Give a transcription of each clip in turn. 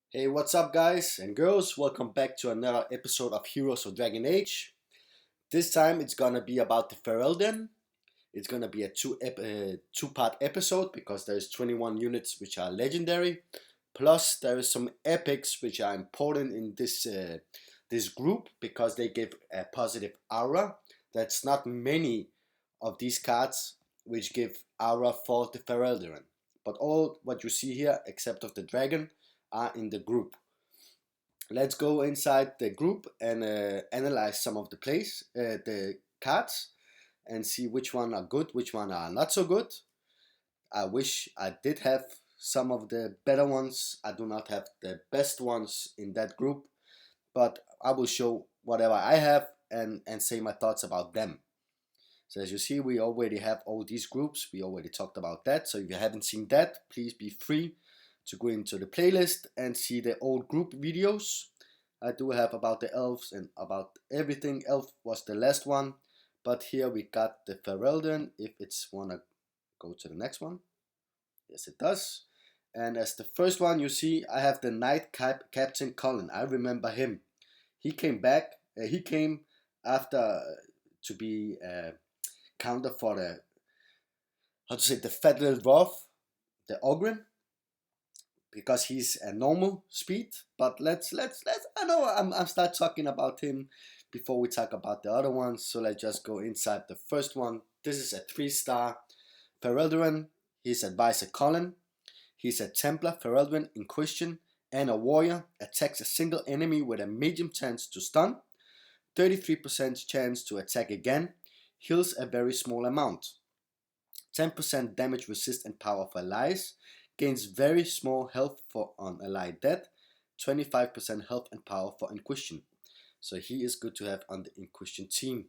Hey, what's up, guys and girls? Welcome back to another episode of Heroes of Dragon Age. This time it's gonna be about the Ferelden. It's gonna be a two-part episode because there's 21 units which are legendary. Plus, there is some epics which are important in this group because they give a positive aura. That's not many of these cards which give aura for the Ferelden. But all what you see here, except of the dragon, are in the group. Let's go inside the group and analyze some of the cards, and see which one are good, which one are not so good. I wish I did have some of the better ones. I do not have the best ones in that group, but I will show whatever I have and say my thoughts about them. So as you see, we already have all these groups. We already talked about that. So if you haven't seen that, please be free to go into the playlist and see the old group videos. I do have about the elves and about everything. Elf was the last one, but here we got the Ferelden. If it's wanna go to the next one, yes it does. And as the first one you see, I have the Knight Captain Colin. I remember him. He came back. He came after to be counter for the the Federal Wrath, the Ogren, because he's a normal speed. But let's I know I'm start talking about him before we talk about the other ones. So let's just go inside the first one. This is a 3-star Ferelden. He's advisor Colin. He's a Templar Ferelden in question and a warrior. Attacks a single enemy with a medium chance to stun, 33% chance to attack again, heals a very small amount, 10% damage resist and power for allies, gains very small health for on allied death, 25% health and power for Inquisition. So he is good to have on the Inquisition team.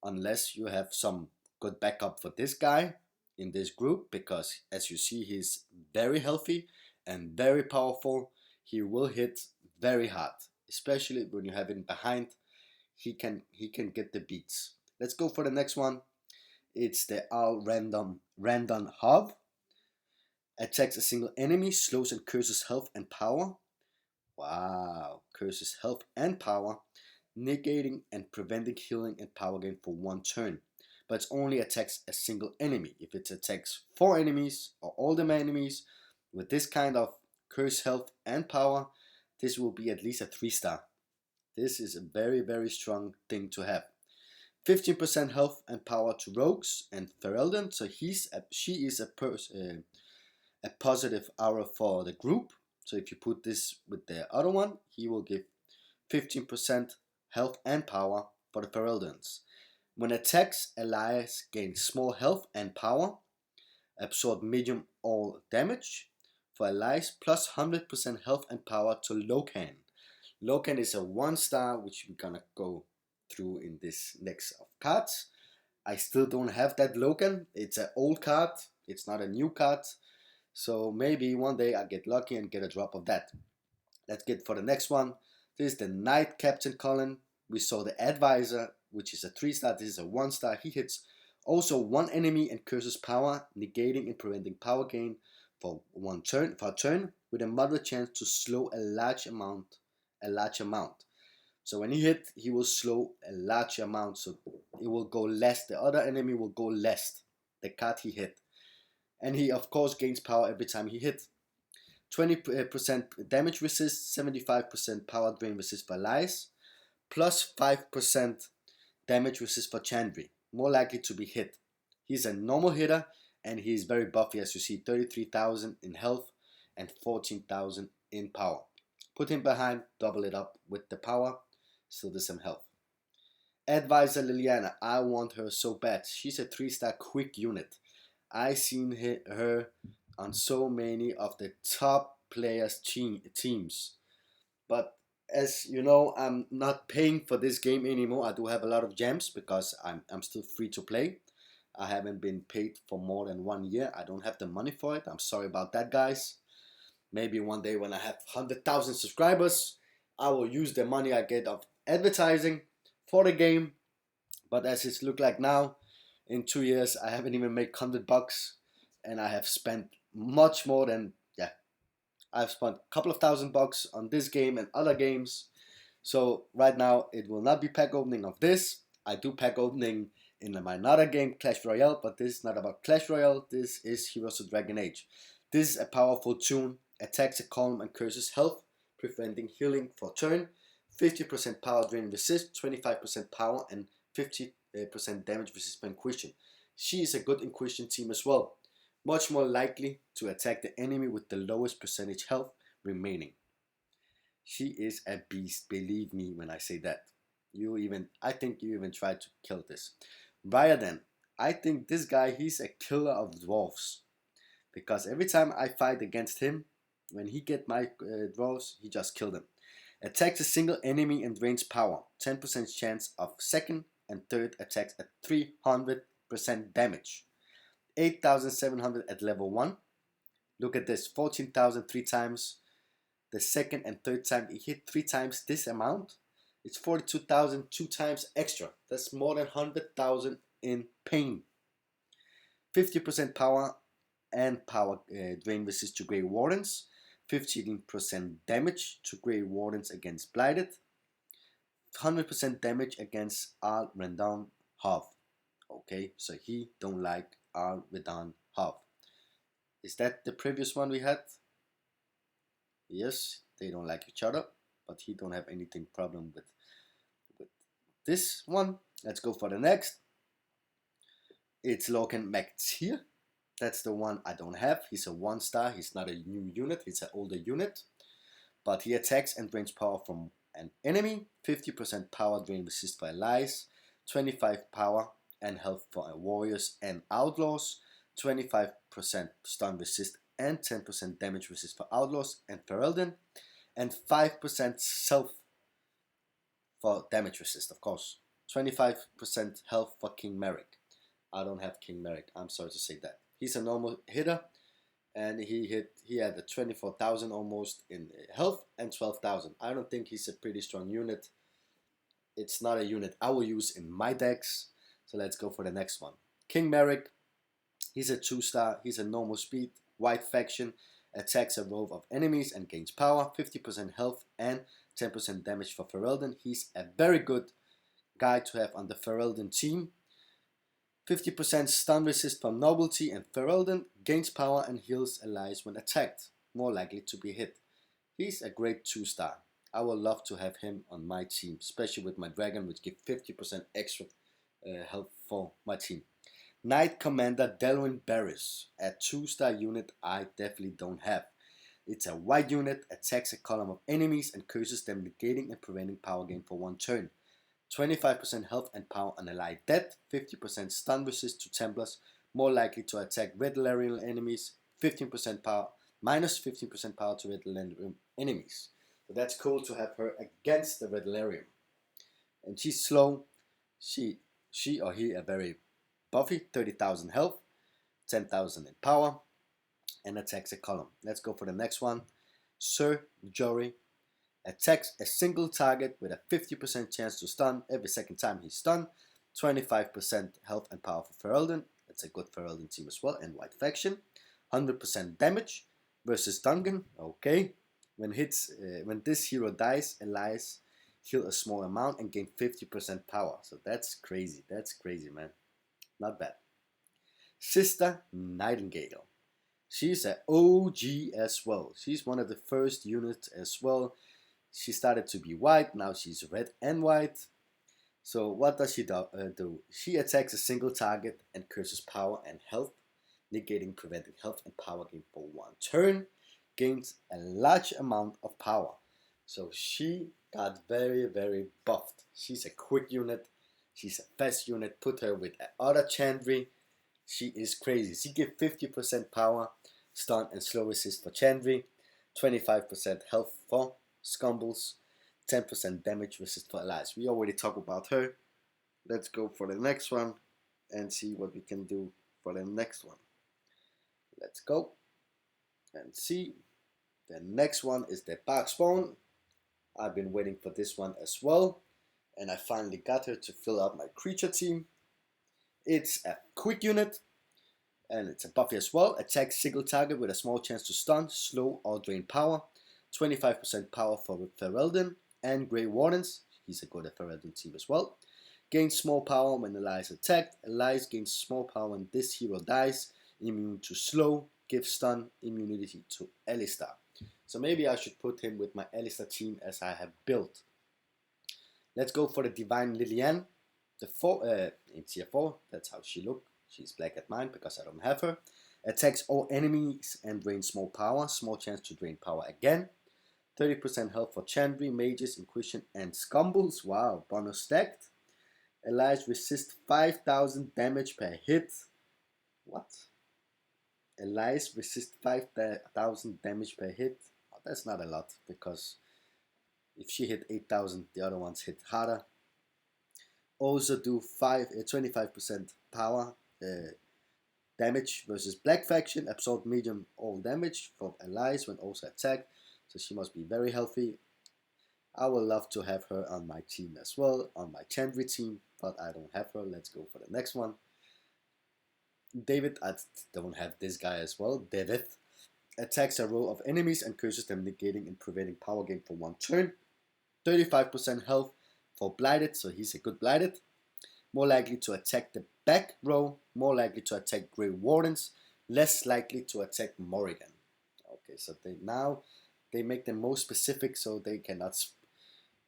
Unless you have some good backup for this guy in this group, because as you see, he's very healthy and very powerful. He will hit very hard, especially when you have him behind. He can get the beats. Let's go for the next one. It's the Random Hub. Attacks a single enemy, slows and curses health and power. Wow, curses health and power, negating and preventing healing and power gain for 1 turn. But it only attacks a single enemy. If it attacks 4 enemies or all the enemies with this kind of curse health and power, this will be at least a 3-star. This is a very strong thing to have. 15% health and power to rogues and Ferelden, so she is a positive aura for the group. So if you put this with the other one, he will give 15% health and power for the Fereldens. When attacks, allies gain small health and power, absorb medium all damage for allies, plus 100% health and power to Locan. Locan is a 1-star, which we're gonna go through in this next of cards. I still don't have that Locan. It's an old card. It's not a new card. So maybe one day I get lucky and get a drop of that. Let's get for the next one. This is the Knight Captain Colin. We saw the Advisor, which is a 3-star. This is a 1-star. He hits also 1 enemy and curses power, negating and preventing power gain for a turn, with a moderate chance to slow a large amount. So when he hit, he will slow a large amount, so it will go less. The other enemy will go less. The card he hit. And he of course gains power every time he hits. 20% damage resist, 75% power drain resist for allies, plus 5% damage resist for Chandri, more likely to be hit. He's a normal hitter and he's very buffy, as you see, 33,000 in health and 14,000 in power. Put him behind, double it up with the power, still does some health. Advisor Liliana, I want her so bad. She's a 3-star quick unit. I seen her on so many of the top players teams, but as you know, I'm not paying for this game anymore. I do have a lot of gems because I'm still free to play. I haven't been paid for more than 1 year. I don't have the money for it. I'm sorry about that, guys. Maybe one day when I have 100,000 subscribers, I will use the money I get of advertising for the game. But as it's look like now, in 2 years I haven't even made $100, and I have spent much more than I've spent a couple of $1,000 on this game and other games. So right now it will not be pack opening of this. I do pack opening in my another game, Clash Royale, but this is not about Clash Royale. This is Heroes of Dragon Age. This is a powerful tune. Attacks a column and curses health, preventing healing for turn. 50% power drain resist, 25% power, and 50% damage resist per Inquisition. She is a good Inquisition team as well. Much more likely to attack the enemy with the lowest percentage health remaining. She is a beast, believe me when I say that. I think you even tried to kill this. Rayadan, I think this guy, he's a killer of dwarves. Because every time I fight against him, when he get my dwarves, he just kill them. Attacks a single enemy and drains power. 10% chance of second and third attacks at 300% damage. 8,700 at level 1. Look at this, 14,000 3 times. The second and third time he hit 3 times this amount. It's 42,000 2 times extra. That's more than 100,000 in pain. 50% power and power drain resist to Grey Wardens. 15% damage to Grey Wardens against Blighted. 100% damage against Arlathan Half. Okay, so he don't like Arlathan Half. Is that the previous one we had? Yes, they don't like each other, but he don't have anything problem with this one. Let's go for the next. It's Loken McTeer. That's the one I don't have. He's a 1-star. He's not a new unit. He's an older unit. But he attacks and drains power from an enemy. 50% power drain resist for allies. 25 power and health for warriors and outlaws. 25% stun resist and 10% damage resist for outlaws and Ferelden. And 5% self for damage resist, of course. 25% health for King Merrick. I don't have King Merrick. I'm sorry to say that. He's a normal hitter, and he had a 24,000 almost in health and 12,000. I don't think he's a pretty strong unit. It's not a unit I will use in my decks. So let's go for the next one. King Merrick. He's a 2-star. He's a normal speed, white faction, attacks a row of enemies and gains power, 50% health and 10% damage for Ferelden. He's a very good guy to have on the Ferelden team. 50% stun resist from nobility, and Ferelden gains power and heals allies when attacked, more likely to be hit. He's a great 2-star. I would love to have him on my team, especially with my dragon, which gives 50% extra health for my team. Knight Commander Delwyn Barris, a 2-star unit I definitely don't have. It's a white unit, attacks a column of enemies and curses them, negating and preventing power gain for 1 turn. 25% health and power on allied death, 50% stun resist to Templars, more likely to attack Red Larian enemies, 15% power, minus 15% power to Red Larian enemies. So that's cool to have her against the Red Larian. And she's slow, she or he are very buffy, 30,000 health, 10,000 in power, and attacks a column. Let's go for the next one. Sir Jory attacks a single target with a 50% chance to stun every second time he's stunned. 25% health and power for Ferelden. That's a good Ferelden team as well, and white faction. 100% damage versus Duncan. Okay. When this hero dies, allies heal a small amount and gain 50% power. So that's crazy. That's crazy, man. Not bad. Sister Nightingale. She's an OG as well. She's one of the first units as well. She started to be white, now she's red and white. So what does she do? She attacks a single target and curses power and health, negating preventing health and power gain for 1 turn. Gains a large amount of power. So she got very, very buffed. She's a quick unit. She's a fast unit. Put her with other Chandri. She is crazy. She gives 50% power, stun and slow resist for Chandri, 25% health for Scumbles, 10% damage resist for allies. We already talked about her. Let's go for the next one and see what we can do for the next one. Let's go and see. The next one is the Barkspawn. I've been waiting for this one as well, and I finally got her to fill out my creature team. It's a quick unit, And it's a buffy as well. Attack single target with a small chance to stun, slow, or drain power. 25% power for Ferelden and Grey Wardens. He's a good at Ferelden team as well. Gains small power when Analyse attacked. Analyse gains small power when this hero dies. Immune to slow. Gives stun. Immunity to Alistar. So maybe I should put him with my Alistar team as I have built. Let's go for the Divine Liliane. In tier 4, that's how she looks. She's black at mine because I don't have her. Attacks all enemies and drains small power. Small chance to drain power again. 30% health for Chandri, Mages, Inquisition, and Scumbles. Wow, bonus stacked. Allies resist 5,000 damage per hit. What? Allies resist 5,000 damage per hit. Oh, that's not a lot because if she hit 8,000, the other ones hit harder. Also do 25% power damage versus Black Faction. Absorb medium all damage from allies when also attacked. So she must be very healthy. I would love to have her on my team as well, on my Chandri team, but I don't have her. Let's go for the next one. David, I don't have this guy as well. David attacks a row of enemies and curses them, negating and preventing power gain for 1 turn. 35% health for Blighted, so he's a good Blighted. More likely to attack the back row, more likely to attack Grey Wardens, less likely to attack Morrigan. Okay, so they make them more specific so they cannot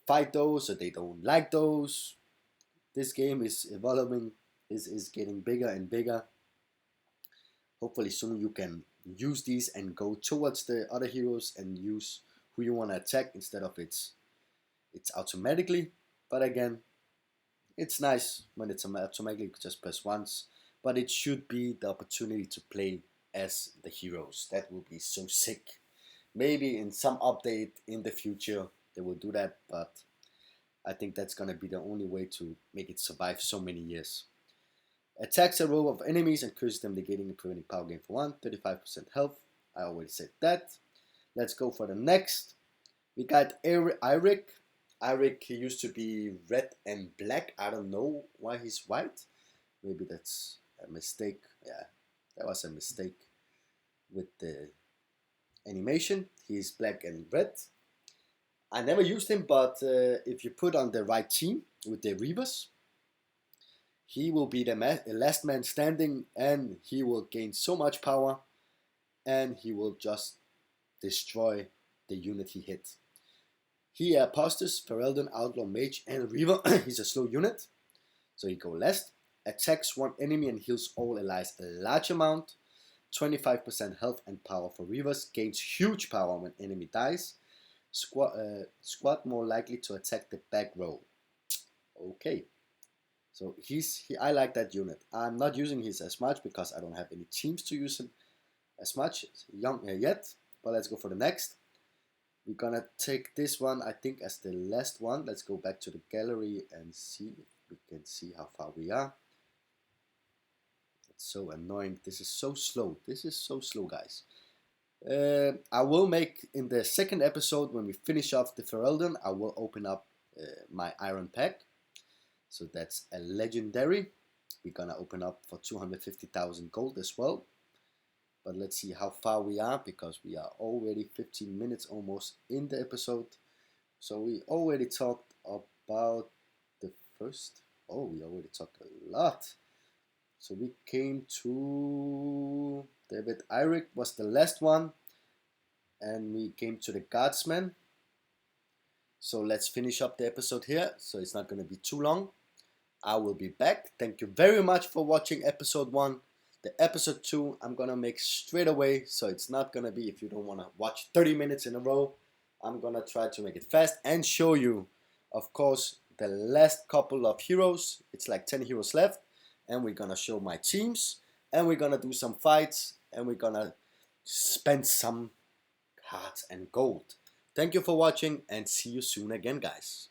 fight those or they don't like those. This game is evolving, is getting bigger and bigger. Hopefully soon you can use these and go towards the other heroes and use who you want to attack instead of it's automatically. But again, it's nice when it's automatically, you just press once, but it should be the opportunity to play as the heroes. That would be so sick. Maybe in some update in the future they will do that, but I think that's gonna be the only way to make it survive so many years. Attacks a row of enemies and curses them, negating and preventing power gain for 1. 35% health. I already said that. Let's go for the next. We got Eirik. Eirik, he used to be red and black. I don't know why he's white. Maybe that's a mistake. Yeah, that was a mistake with the animation. He's black and red. I never used him, but if you put on the right team with the Reavers, he will be the last man standing, and he will gain so much power, and he will just destroy the unit he hit. He Apostus, Ferelden, Outlaw, Mage, and Reaver. He's a slow unit, so he go last. Attacks one enemy and heals all allies a large amount. 25% health and power for Reavers. Gains huge power when enemy dies. Squad more likely to attack the back row. Okay, so I like that unit. I'm not using his as much because I don't have any teams to use him as much yet. But let's go for the next. We're gonna take this one, I think, as the last one. Let's go back to the gallery and see if we can see how far we are. It's so annoying. This is so slow. This is so slow, guys. I will make in the second episode, when we finish off the Ferelden, I will open up my Iron Pack. So that's a legendary. We're gonna open up for 250,000 gold as well. But let's see how far we are, because we are already 15 minutes almost in the episode. So we already talked about the first. Oh, we already talked a lot. So we came to David. Eirik was the last one. And we came to the Guardsman. So let's finish up the episode here. So it's not going to be too long. I will be back. Thank you very much for watching episode 1. The episode 2 I'm gonna make straight away, so it's not gonna be, if you don't want to watch 30 minutes in a row, I'm gonna try to make it fast and show you, of course, the last couple of heroes. It's like 10 heroes left, and we're gonna show my teams, and we're gonna do some fights, and we're gonna spend some cards and gold. Thank you for watching, and see you soon again, guys.